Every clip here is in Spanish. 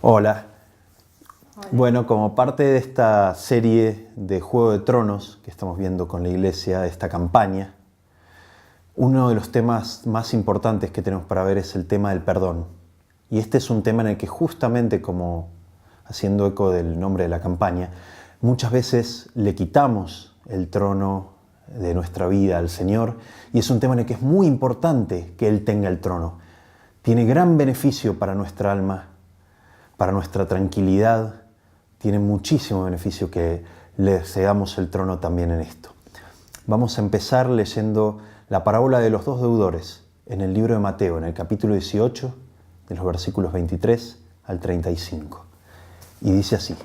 Hola. Hola. Bueno, como parte de esta serie de Juego de Tronos que estamos viendo con la Iglesia, esta campaña, uno de los temas más importantes que tenemos para ver es el tema del perdón. Y este es un tema en el que justamente, como haciendo eco del nombre de la campaña, muchas veces le quitamos el trono de nuestra vida al Señor, y es un tema en el que es muy importante que Él tenga el trono. Tiene gran beneficio para nuestra alma, para nuestra tranquilidad, tiene muchísimo beneficio que le cedamos el trono también en esto. Vamos a empezar leyendo la parábola de los dos deudores en el libro de Mateo, en el capítulo 18, de los versículos 23 al 35. Y dice así: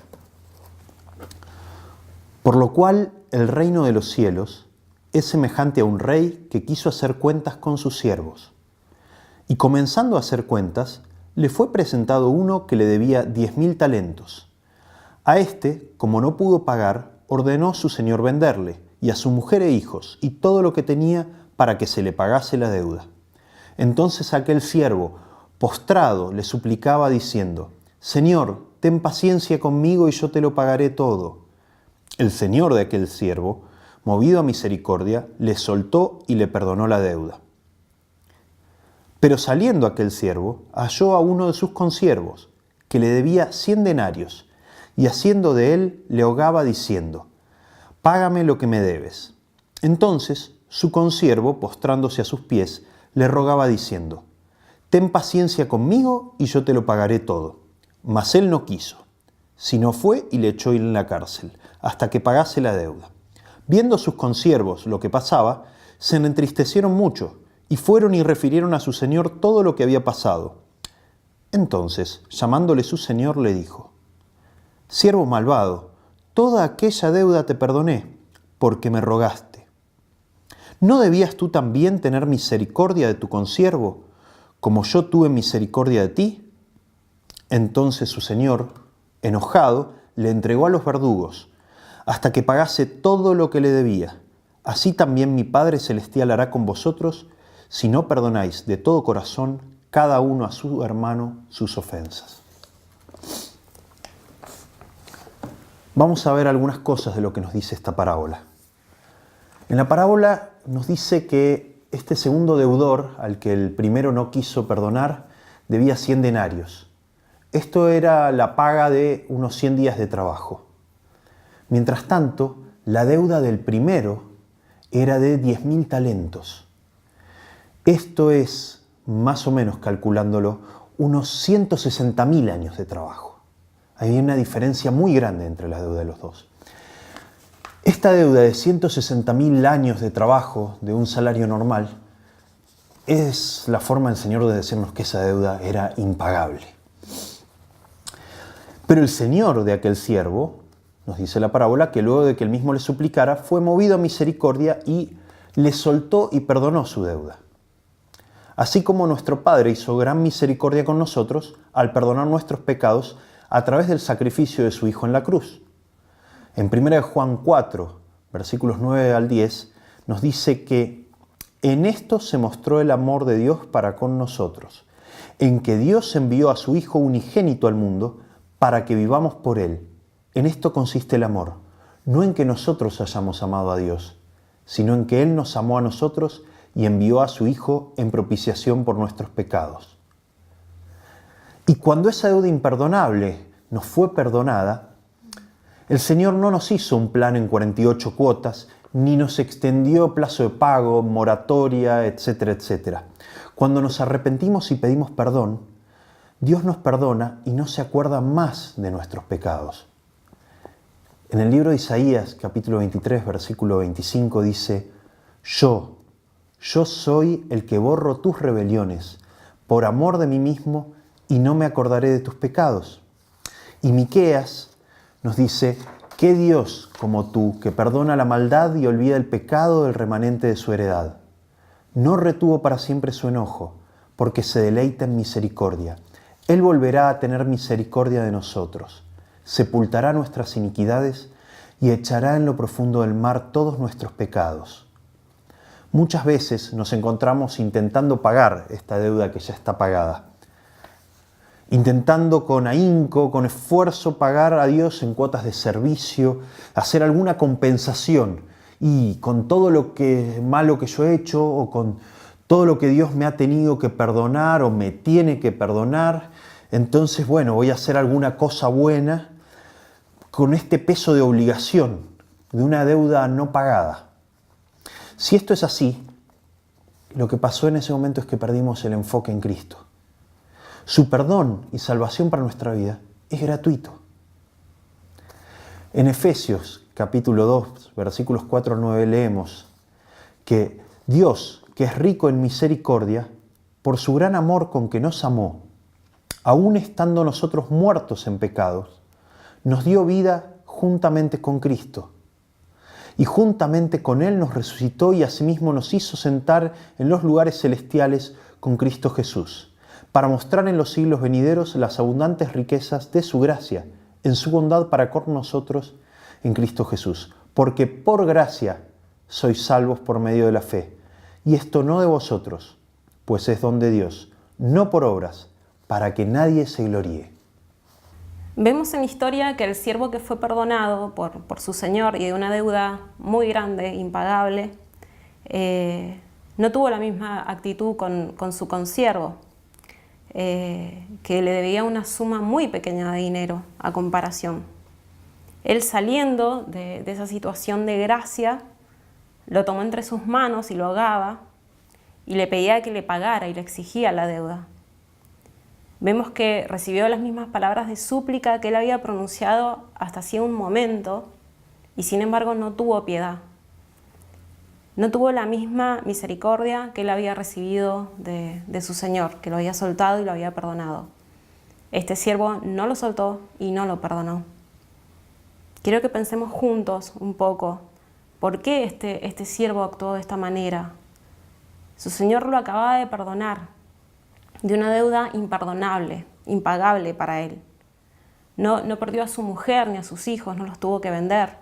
Por lo cual el reino de los cielos es semejante a un rey que quiso hacer cuentas con sus siervos. Y comenzando a hacer cuentas, le fue presentado uno que le debía 10.000 talentos. A este, como no pudo pagar, ordenó su señor venderle, y a su mujer e hijos, y todo lo que tenía, para que se le pagase la deuda. Entonces aquel siervo, postrado, le suplicaba diciendo: Señor, ten paciencia conmigo y yo te lo pagaré todo. El señor de aquel siervo, movido a misericordia, le soltó y le perdonó la deuda. Pero saliendo aquel siervo, halló a uno de sus consiervos, que le debía 100 denarios, y haciendo de él, le hogaba diciendo: Págame lo que me debes. Entonces su consiervo, postrándose a sus pies, le rogaba diciendo: Ten paciencia conmigo y yo te lo pagaré todo. Mas él no quiso, sino fue y le echó en la cárcel, hasta que pagase la deuda. Viendo sus consiervos lo que pasaba, se entristecieron mucho, y fueron y refirieron a su señor todo lo que había pasado. Entonces, llamándole su señor, le dijo: Siervo malvado, toda aquella deuda te perdoné, porque me rogaste. ¿No debías tú también tener misericordia de tu consiervo, como yo tuve misericordia de ti? Entonces su señor, enojado, le entregó a los verdugos, hasta que pagase todo lo que le debía. Así también mi Padre Celestial hará con vosotros, si no perdonáis de todo corazón cada uno a su hermano sus ofensas. Vamos a ver algunas cosas de lo que nos dice esta parábola. En la parábola nos dice que este segundo deudor, al que el primero no quiso perdonar, debía 100 denarios. Esto era la paga de unos 100 días de trabajo. Mientras tanto, la deuda del primero era de 10.000 talentos. Esto es, más o menos calculándolo, unos 160.000 años de trabajo. Hay una diferencia muy grande entre la deuda de los dos. Esta deuda de 160.000 años de trabajo de un salario normal es la forma del Señor de decirnos que esa deuda era impagable. Pero el Señor de aquel siervo, nos dice la parábola, que luego de que él mismo le suplicara, fue movido a misericordia y le soltó y perdonó su deuda. Así como nuestro Padre hizo gran misericordia con nosotros al perdonar nuestros pecados a través del sacrificio de su Hijo en la cruz. En 1 Juan 4, versículos 9 al 10, nos dice que en esto se mostró el amor de Dios para con nosotros, en que Dios envió a su Hijo unigénito al mundo para que vivamos por Él. En esto consiste el amor, no en que nosotros hayamos amado a Dios, sino en que Él nos amó a nosotros y envió a su Hijo en propiciación por nuestros pecados. Y cuando esa deuda imperdonable nos fue perdonada, el Señor no nos hizo un plan en 48 cuotas, ni nos extendió plazo de pago, moratoria, etcétera, etcétera. Cuando nos arrepentimos y pedimos perdón, Dios nos perdona y no se acuerda más de nuestros pecados. En el libro de Isaías, capítulo 23, versículo 25, dice: Yo soy el que borro tus rebeliones, por amor de mí mismo, y no me acordaré de tus pecados. Y Miqueas nos dice: ¿Qué Dios como tú, que perdona la maldad y olvida el pecado del remanente de su heredad? No retuvo para siempre su enojo, porque se deleita en misericordia. Él volverá a tener misericordia de nosotros, sepultará nuestras iniquidades y echará en lo profundo del mar todos nuestros pecados. Muchas veces nos encontramos intentando pagar esta deuda que ya está pagada. intentando con ahínco, con esfuerzo, pagar a Dios en cuotas de servicio, hacer alguna compensación. Y con todo lo malo que yo he hecho, o con todo lo que Dios me ha tenido que perdonar o me tiene que perdonar, entonces, bueno, voy a hacer alguna cosa buena con este peso de obligación, de una deuda no pagada. Si esto es así, lo que pasó en ese momento es que perdimos el enfoque en Cristo. Su perdón y salvación para nuestra vida es gratuito. En Efesios capítulo 2, versículos 4 al 9 leemos que Dios, que es rico en misericordia, por su gran amor con que nos amó, aun estando nosotros muertos en pecados, nos dio vida juntamente con Cristo. Y juntamente con Él nos resucitó y asimismo nos hizo sentar en los lugares celestiales con Cristo Jesús, para mostrar en los siglos venideros las abundantes riquezas de su gracia, en su bondad para con nosotros en Cristo Jesús. Porque por gracia sois salvos por medio de la fe. Y esto no de vosotros, pues es don de Dios, no por obras, para que nadie se gloríe. Vemos en la historia que el siervo que fue perdonado por su señor y de una deuda muy grande, impagable, no tuvo la misma actitud con su consiervo, que le debía una suma muy pequeña de dinero a comparación. Él, saliendo de esa situación de gracia, lo tomó entre sus manos y lo ahogaba y le pedía que le pagara y le exigía la deuda. Vemos que recibió las mismas palabras de súplica que él había pronunciado hasta hacía un momento y sin embargo no tuvo piedad. No tuvo la misma misericordia que él había recibido de su Señor, que lo había soltado y lo había perdonado. Este siervo no lo soltó y no lo perdonó. Quiero que pensemos juntos un poco, ¿por qué este siervo actuó de esta manera? Su Señor lo acababa de perdonar de una deuda imperdonable, impagable para él. No perdió a su mujer ni a sus hijos, no los tuvo que vender,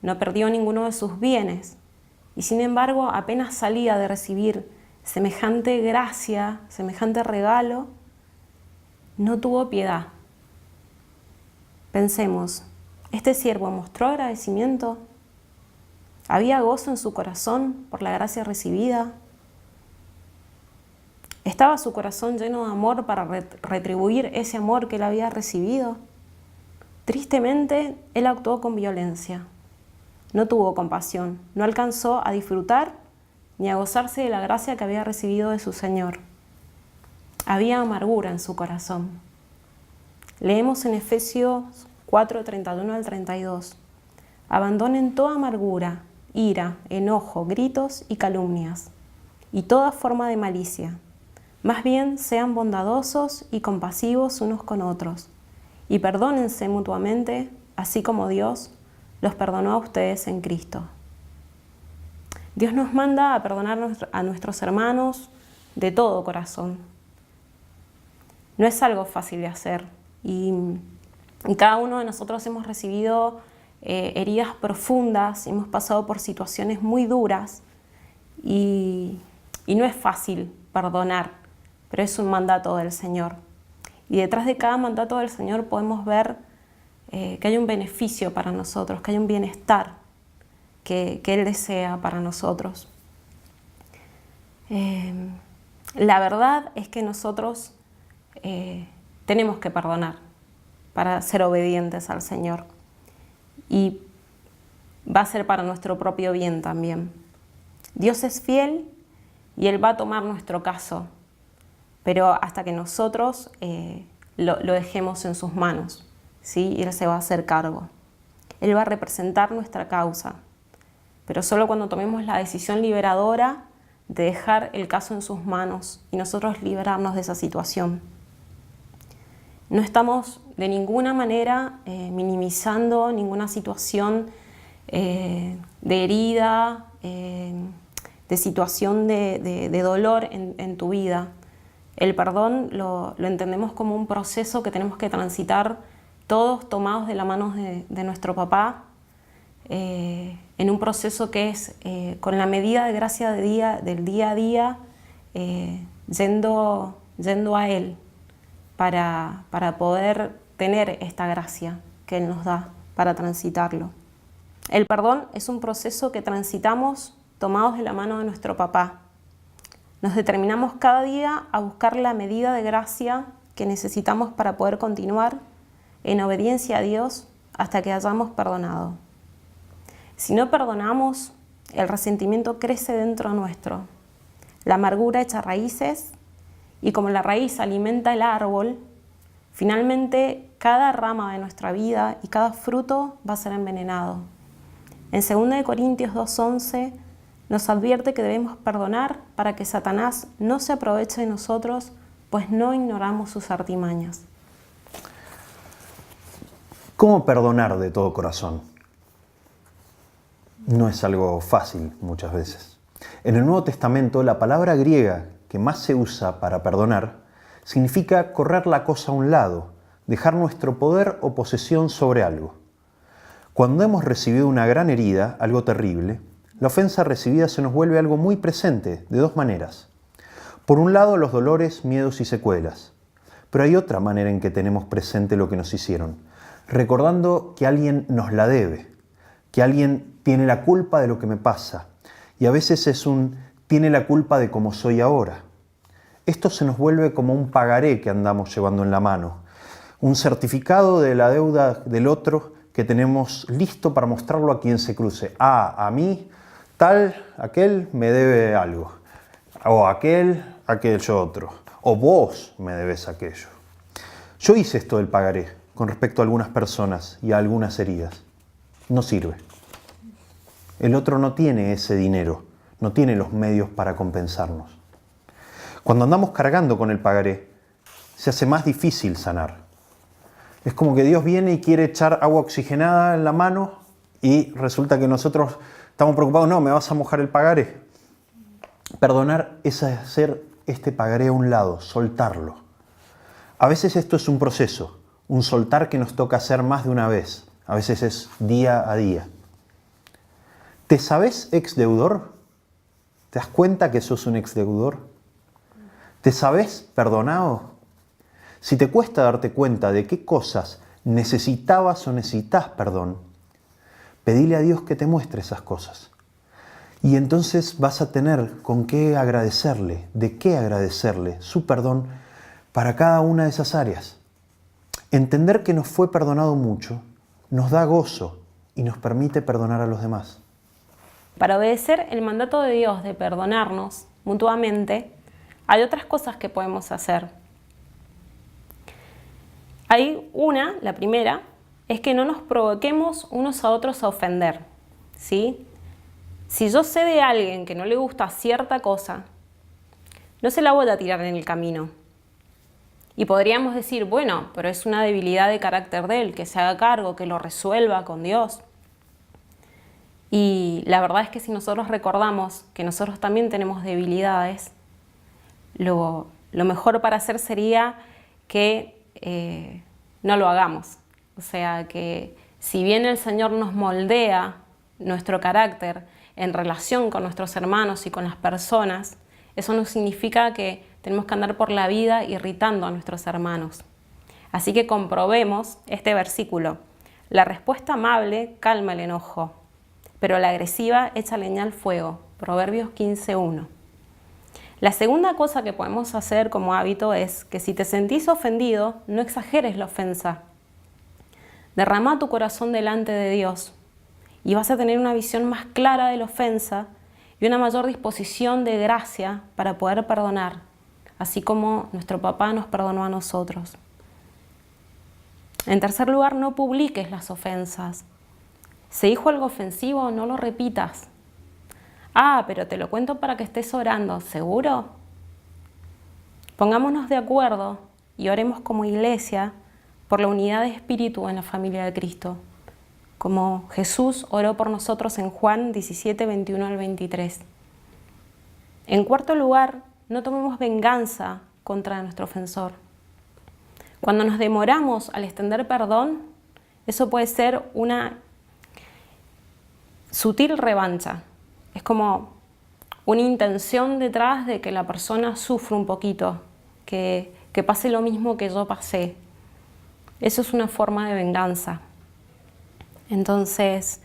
no perdió ninguno de sus bienes. Y sin embargo, apenas salía de recibir semejante gracia, semejante regalo, no tuvo piedad. Pensemos, ¿este siervo mostró agradecimiento? ¿Había gozo en su corazón por la gracia recibida? ¿Estaba su corazón lleno de amor para retribuir ese amor que él había recibido? Tristemente, él actuó con violencia. No tuvo compasión, no alcanzó a disfrutar ni a gozarse de la gracia que había recibido de su Señor. Había amargura en su corazón. Leemos en Efesios 4, 31 al 32. Abandonen toda amargura, ira, enojo, gritos y calumnias, y toda forma de malicia. Más bien sean bondadosos y compasivos unos con otros, y perdónense mutuamente, así como Dios los perdonó a ustedes en Cristo. Dios nos manda a perdonar a nuestros hermanos de todo corazón. No es algo fácil de hacer, y cada uno de nosotros hemos recibido heridas profundas, hemos pasado por situaciones muy duras, y no es fácil perdonar, pero es un mandato del Señor. Y detrás de cada mandato del Señor podemos ver que hay un beneficio para nosotros, que hay un bienestar que Él desea para nosotros. La verdad es que nosotros tenemos que perdonar para ser obedientes al Señor. Y va a ser para nuestro propio bien también. Dios es fiel y Él va a tomar nuestro caso, pero hasta que nosotros lo dejemos en sus manos, ¿sí? Y Él se va a hacer cargo. Él va a representar nuestra causa, pero solo cuando tomemos la decisión liberadora de dejar el caso en sus manos y nosotros librarnos de esa situación. No estamos de ninguna manera minimizando ninguna situación de herida, de situación de dolor en tu vida. El perdón lo entendemos como un proceso que tenemos que transitar todos tomados de la mano de nuestro papá, en un proceso que es con la medida de gracia del día a día, yendo a Él, para poder tener esta gracia que Él nos da para transitarlo. El perdón es un proceso que transitamos tomados de la mano de nuestro papá. Nos determinamos cada día a buscar la medida de gracia que necesitamos para poder continuar en obediencia a Dios hasta que hayamos perdonado. Si no perdonamos, el resentimiento crece dentro nuestro. La amargura echa raíces y como la raíz alimenta el árbol, finalmente cada rama de nuestra vida y cada fruto va a ser envenenado. En 2 Corintios 2:11 nos advierte que debemos perdonar para que Satanás no se aproveche de nosotros, pues no ignoramos sus artimañas. ¿Cómo perdonar de todo corazón? No es algo fácil muchas veces. En el Nuevo Testamento, la palabra griega que más se usa para perdonar significa correr la cosa a un lado, dejar nuestro poder o posesión sobre algo. Cuando hemos recibido una gran herida, algo terrible, la ofensa recibida se nos vuelve algo muy presente, de dos maneras. Por un lado, los dolores, miedos y secuelas. Pero hay otra manera en que tenemos presente lo que nos hicieron, recordando que alguien nos la debe, que alguien tiene la culpa de lo que me pasa, y a veces tiene la culpa de cómo soy ahora. Esto se nos vuelve como un pagaré que andamos llevando en la mano, un certificado de la deuda del otro que tenemos listo para mostrarlo a quien se cruce. A mí, aquel me debe algo, o aquel yo otro, o vos me debes aquello. Yo hice esto del pagaré con respecto a algunas personas y a algunas heridas. No sirve. El otro no tiene ese dinero, no tiene los medios para compensarnos. Cuando andamos cargando con el pagaré, se hace más difícil sanar. Es como que Dios viene y quiere echar agua oxigenada en la mano y resulta que nosotros estamos preocupados, no, me vas a mojar el pagaré. Perdonar es hacer este pagaré a un lado, soltarlo. A veces esto es un proceso, un soltar que nos toca hacer más de una vez. A veces es día a día. ¿Te sabes exdeudor? ¿Te das cuenta que sos un exdeudor? ¿Te sabes perdonado? Si te cuesta darte cuenta de qué cosas necesitabas o necesitas perdón, pedile a Dios que te muestre esas cosas. Y entonces vas a tener con qué agradecerle, de qué agradecerle su perdón para cada una de esas áreas. Entender que nos fue perdonado mucho nos da gozo y nos permite perdonar a los demás. Para obedecer el mandato de Dios de perdonarnos mutuamente, hay otras cosas que podemos hacer. La primera, es que no nos provoquemos unos a otros a ofender, ¿sí? Si yo sé de alguien que no le gusta cierta cosa, no se la voy a tirar en el camino. Y podríamos decir, bueno, pero es una debilidad de carácter de él, que se haga cargo, que lo resuelva con Dios. Y la verdad es que si nosotros recordamos que nosotros también tenemos debilidades, lo mejor para hacer sería que no lo hagamos. O sea, que si bien el Señor nos moldea nuestro carácter en relación con nuestros hermanos y con las personas, eso no significa que tenemos que andar por la vida irritando a nuestros hermanos. Así que comprobemos este versículo. La respuesta amable calma el enojo, pero la agresiva echa leña al fuego. Proverbios 15:1. La segunda cosa que podemos hacer como hábito es que si te sentís ofendido, no exageres la ofensa. Derrama tu corazón delante de Dios y vas a tener una visión más clara de la ofensa y una mayor disposición de gracia para poder perdonar, así como nuestro papá nos perdonó a nosotros. En tercer lugar, no publiques las ofensas. Si dijo algo ofensivo, no lo repitas. Pero te lo cuento para que estés orando, ¿seguro? Pongámonos de acuerdo y oremos como iglesia por la unidad de espíritu en la familia de Cristo, como Jesús oró por nosotros en Juan 17, 21 al 23. En cuarto lugar, no tomemos venganza contra nuestro ofensor. Cuando nos demoramos al extender perdón, eso puede ser una sutil revancha. Es como una intención detrás de que la persona sufra un poquito, que que pase lo mismo que yo pasé. Eso es una forma de venganza. Entonces,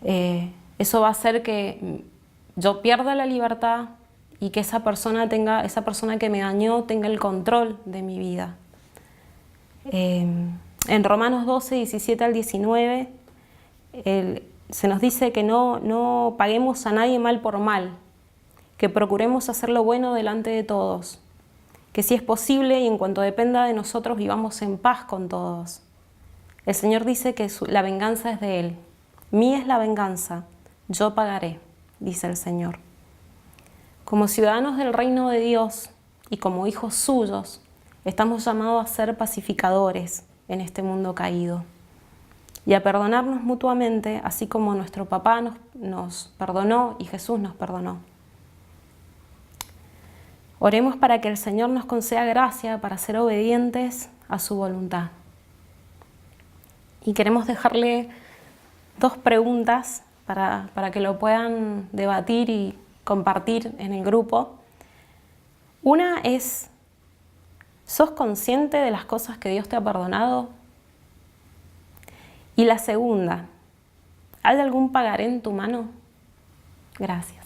eso va a hacer que yo pierda la libertad y que esa persona que me dañó tenga el control de mi vida. En Romanos 12, 17 al 19, se nos dice que no paguemos a nadie mal por mal, que procuremos hacer lo bueno delante de todos, que si es posible y en cuanto dependa de nosotros vivamos en paz con todos. El Señor dice que la venganza es de Él. Mía es la venganza, yo pagaré, dice el Señor. Como ciudadanos del reino de Dios y como hijos suyos, estamos llamados a ser pacificadores en este mundo caído y a perdonarnos mutuamente, así como nuestro papá nos perdonó y Jesús nos perdonó. Oremos para que el Señor nos conceda gracia para ser obedientes a su voluntad. Y queremos dejarle 2 preguntas para que lo puedan debatir y compartir en el grupo. Una es, ¿sos consciente de las cosas que Dios te ha perdonado? Y la segunda, ¿hay algún pagaré en tu mano? Gracias.